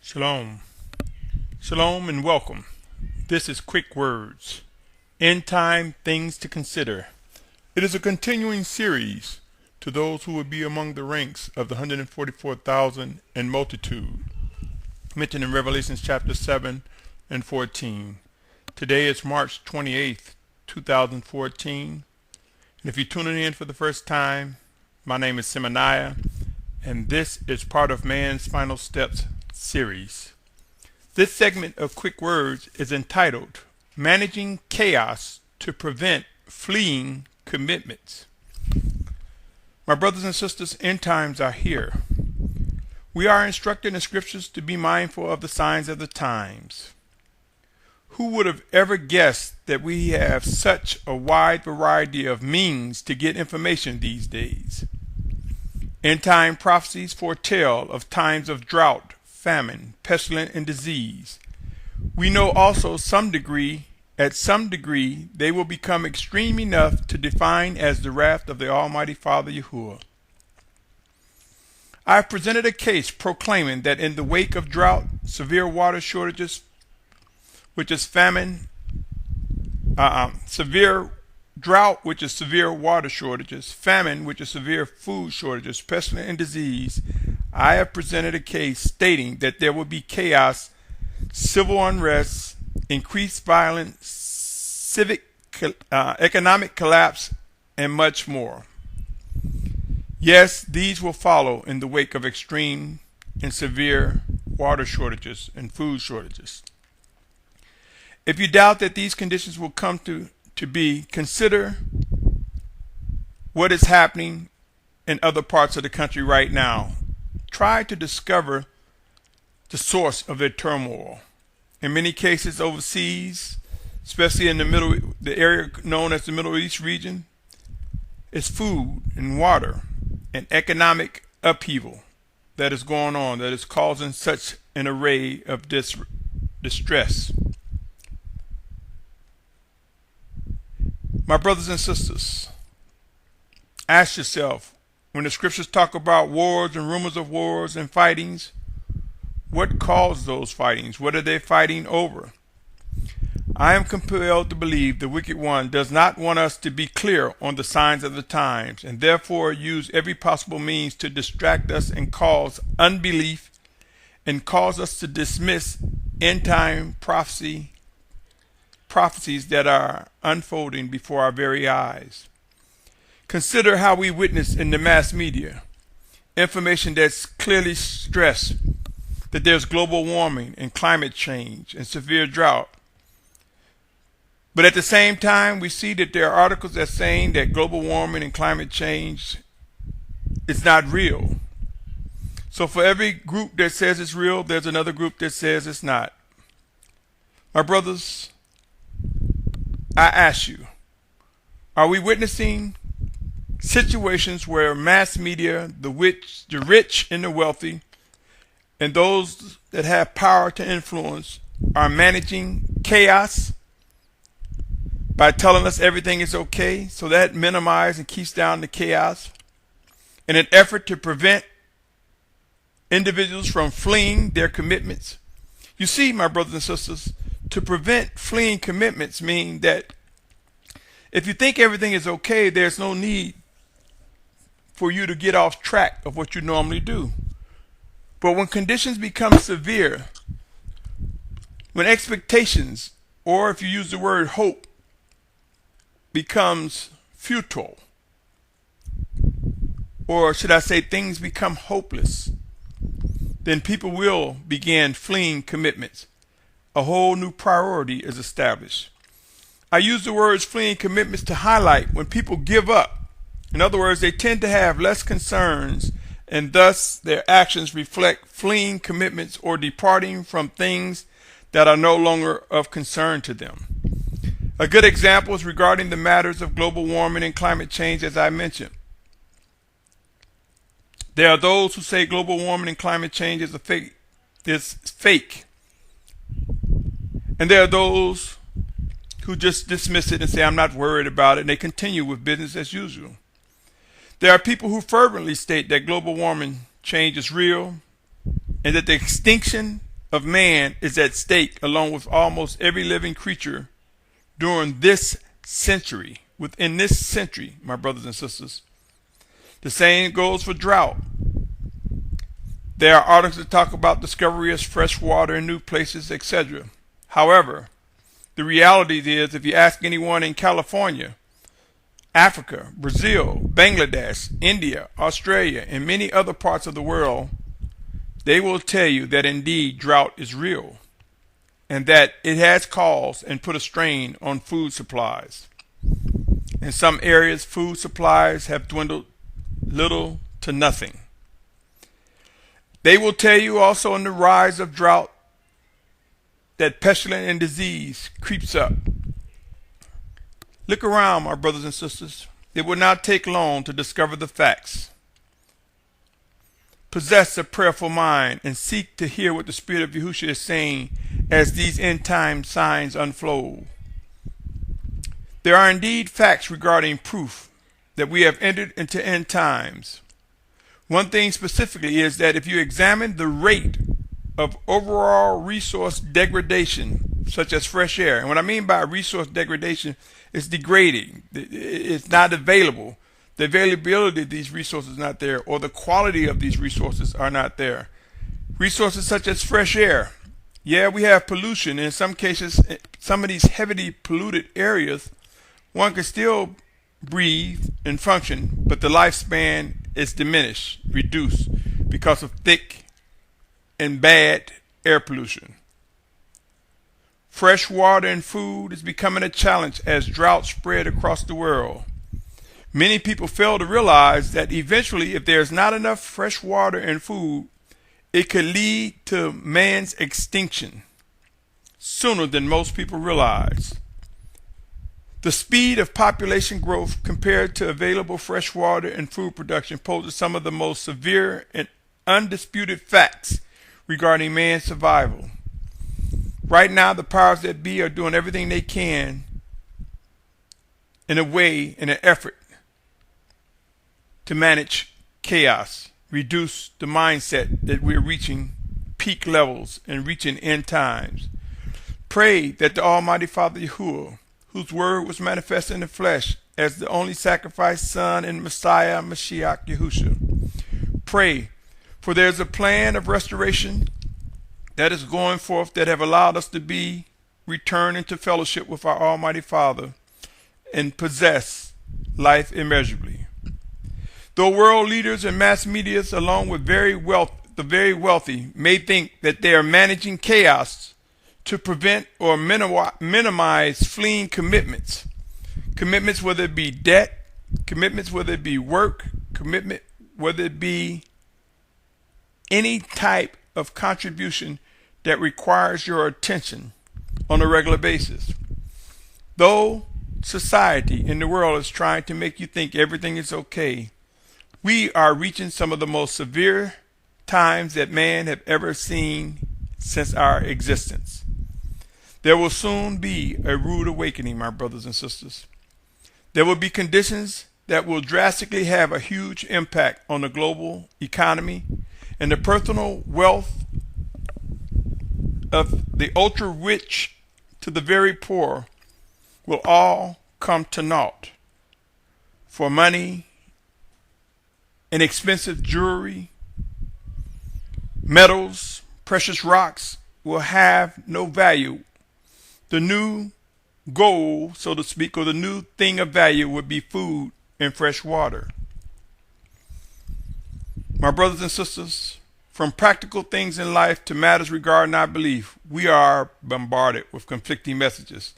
Shalom. Shalom and welcome. This is Quick Words. End Time Things to Consider. It is a continuing series to those who would be among the ranks of the 144,000 and multitude, mentioned in Revelations chapter 7 and 14. Today is March 28th, 2014. And if you're tuning in for the first time, my name is Symmanayah, and this is part of Man's Final Steps series. This segment of Quick Words is entitled Managing Chaos to Prevent Fleeing Commitments. My brothers and sisters, end times are here. We are instructed in the scriptures to be mindful of the signs of the times. Who would have ever guessed that we have such a wide variety of means to get information these days? End time prophecies foretell of times of drought, famine, pestilence, and disease. We know also at some degree, they will become extreme enough to define as the wrath of the Almighty Father Yahuah. I have presented a case proclaiming that in the wake of drought, severe water shortages, which is severe drought, which is severe water shortages, famine, which is severe food shortages, pestilence, and disease, I have presented a case stating that there will be chaos, civil unrest, increased violence, economic collapse, and much more. Yes, these will follow in the wake of extreme and severe water shortages and food shortages. If you doubt that these conditions will come to be, consider what is happening in other parts of the country right now. Try to discover the source of their turmoil. In many cases overseas, especially in the area known as the Middle East region, it's food and water and economic upheaval that is going on that is causing such an array of distress. My brothers and sisters, ask yourself, when the scriptures talk about wars and rumors of wars and fightings, what caused those fightings? What are they fighting over? I am compelled to believe the wicked one does not want us to be clear on the signs of the times, and therefore use every possible means to distract us and cause unbelief and cause us to dismiss end-time prophecies that are unfolding before our very eyes. Consider how we witness in the mass media information that's clearly stressed that there's global warming and climate change and severe drought. But at the same time, we see that there are articles that are saying that global warming and climate change is not real. So for every group that says it's real, there's another group that says it's not. My brothers, I ask you, are we witnessing situations where mass media, the rich and the wealthy, and those that have power to influence are managing chaos by telling us everything is okay, so that minimizes and keeps down the chaos in an effort to prevent individuals from fleeing their commitments? You see, my brothers and sisters, to prevent fleeing commitments mean that if you think everything is okay, there's no need for you to get off track of what you normally do. But when conditions become severe, when expectations, or if you use the word hope, becomes futile, or should I say things become hopeless, then people will begin fleeing commitments. A whole new priority is established. I use the words fleeing commitments to highlight when people give up. In other words, they tend to have less concerns, and thus their actions reflect fleeing commitments or departing from things that are no longer of concern to them. A good example is regarding the matters of global warming and climate change, as I mentioned. There are those who say global warming and climate change is fake. And there are those who just dismiss it and say, I'm not worried about it, and they continue with business as usual. There are people who fervently state that global warming change is real and that the extinction of man is at stake, along with almost every living creature during this century. Within this century, my brothers and sisters, the same goes for drought. There are articles that talk about discovery of fresh water in new places, etc. However, the reality is, if you ask anyone in California, Africa, Brazil, Bangladesh, India, Australia, and many other parts of the world, they will tell you that indeed drought is real and that it has caused and put a strain on food supplies. In some areas, food supplies have dwindled little to nothing. They will tell you also in the rise of drought that pestilence and disease creeps up. Look around, my brothers and sisters. It will not take long to discover the facts. Possess a prayerful mind and seek to hear what the Spirit of Yahusha is saying as these end time signs unfold. There are indeed facts regarding proof that we have entered into end times. One thing specifically is that if you examine the rate of overall resource degradation, such as fresh air, and what I mean by resource degradation is degrading, it's not available. The availability of these resources is not there, or the quality of these resources are not there. Resources such as fresh air. Yeah, we have pollution. In some cases, some of these heavily polluted areas, one can still breathe and function, but the lifespan is diminished, reduced, because of thick and bad air pollution. Fresh water and food is becoming a challenge as drought spread across the world. Many people fail to realize that eventually, if there's not enough fresh water and food, it could lead to man's extinction sooner than most people realize. The speed of population growth compared to available fresh water and food production poses some of the most severe and undisputed facts regarding man's survival. Right now, the powers that be are doing everything they can in an effort to manage chaos, reduce the mindset that we're reaching peak levels and reaching end times. Pray that the Almighty Father Yahuah, whose word was manifest in the flesh as the only sacrificed Son and Messiah, Mashiach Yahusha. Pray, for there's a plan of restoration that is going forth that have allowed us to be returned into fellowship with our Almighty Father and possess life immeasurably. Though world leaders and mass media, along with the very wealthy, may think that they are managing chaos to prevent or minimize fleeing commitments whether it be debt, commitments whether it be work, commitment whether it be any type of contribution that requires your attention on a regular basis. Though society in the world is trying to make you think everything is okay, we are reaching some of the most severe times that man have ever seen since our existence. There will soon be a rude awakening, my brothers and sisters. There will be conditions that will drastically have a huge impact on the global economy, and the personal wealth of the ultra rich to the very poor will all come to naught. For money and expensive jewelry, metals, precious rocks will have no value. The new goal, so to speak, or the new thing of value would be food and fresh water. My brothers and sisters, from practical things in life to matters regarding our belief, we are bombarded with conflicting messages.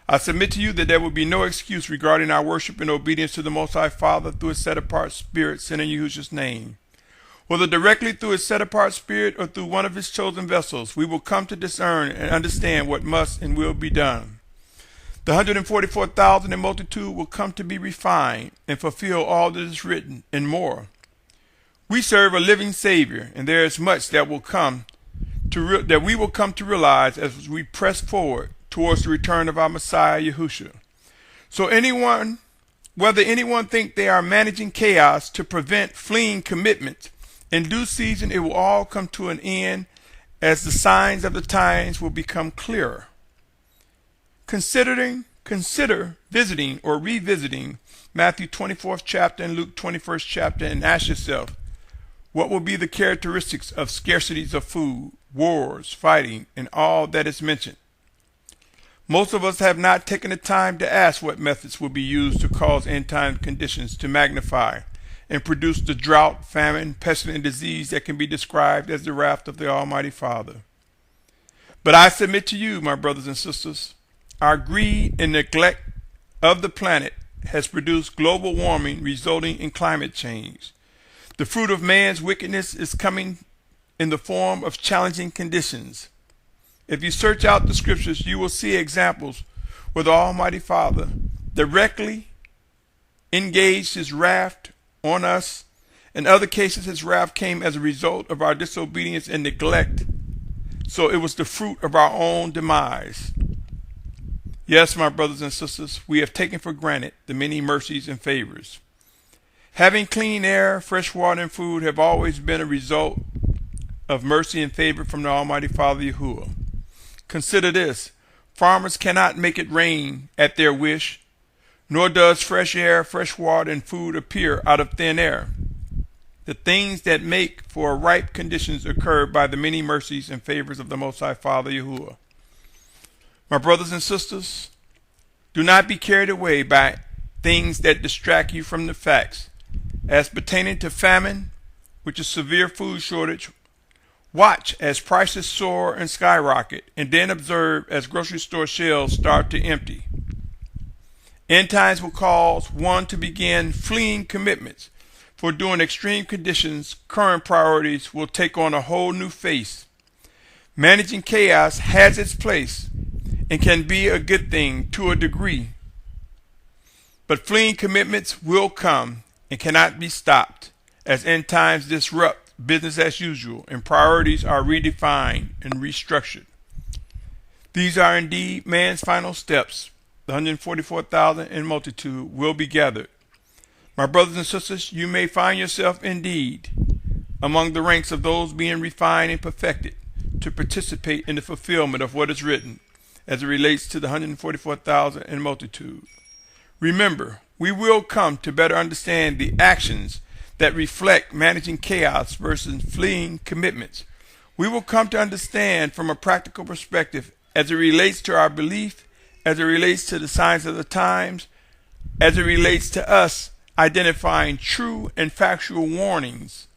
I submit to you that there will be no excuse regarding our worship and obedience to the Most High Father through His set-apart Spirit sent in Yahusha's name. Whether directly through His set-apart Spirit or through one of His chosen vessels, we will come to discern and understand what must and will be done. The 144,000 in multitude will come to be refined and fulfill all that is written and more. We serve a living Savior, and there is much that we will come to realize as we press forward towards the return of our Messiah Yahusha. So whether anyone think they are managing chaos to prevent fleeing commitment, in due season it will all come to an end as the signs of the times will become clearer. Consider visiting or revisiting Matthew 24th chapter and Luke 21st chapter and ask yourself, what will be the characteristics of scarcities of food, wars, fighting, and all that is mentioned? Most of us have not taken the time to ask what methods will be used to cause end-time conditions to magnify and produce the drought, famine, pestilence, and disease that can be described as the wrath of the Almighty Father. But I submit to you, my brothers and sisters, our greed and neglect of the planet has produced global warming resulting in climate change. The fruit of man's wickedness is coming in the form of challenging conditions. If you search out the scriptures, you will see examples where the Almighty Father directly engaged his wrath on us. In other cases, his wrath came as a result of our disobedience and neglect. So it was the fruit of our own demise. Yes, my brothers and sisters, we have taken for granted the many mercies and favors. Having clean air, fresh water, and food have always been a result of mercy and favor from the Almighty Father Yahuah. Consider this. Farmers cannot make it rain at their wish, nor does fresh air, fresh water, and food appear out of thin air. The things that make for ripe conditions occur by the many mercies and favors of the Most High Father Yahuah. My brothers and sisters, do not be carried away by things that distract you from the facts. As pertaining to famine, which is severe food shortage, watch as prices soar and skyrocket, and then observe as grocery store shelves start to empty. End times will cause one to begin fleeing commitments, for during extreme conditions, current priorities will take on a whole new face. Managing chaos has its place and can be a good thing to a degree, but fleeing commitments will come and cannot be stopped as end times disrupt business as usual, and priorities are redefined and restructured. These are indeed man's final steps. The 144,000 in multitude will be gathered. My brothers and sisters, you may find yourself indeed among the ranks of those being refined and perfected to participate in the fulfillment of what is written as it relates to the 144,000 in multitude. Remember, we will come to better understand the actions that reflect managing chaos versus fleeing commitments. We will come to understand from a practical perspective as it relates to our belief, as it relates to the signs of the times, as it relates to us identifying true and factual warnings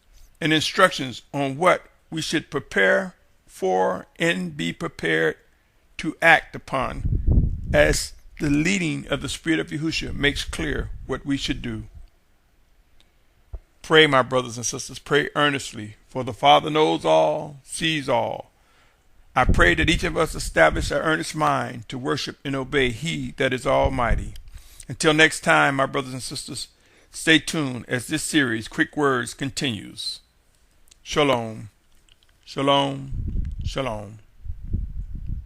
and instructions on what we should prepare for and be prepared to act upon, as the leading of the Spirit of Yahusha makes clear what we should do. Pray, my brothers and sisters, pray earnestly, for the Father knows all, sees all. I pray that each of us establish our earnest mind to worship and obey He that is Almighty. Until next time, my brothers and sisters, stay tuned as this series, Quick Words, continues. Shalom, shalom, shalom.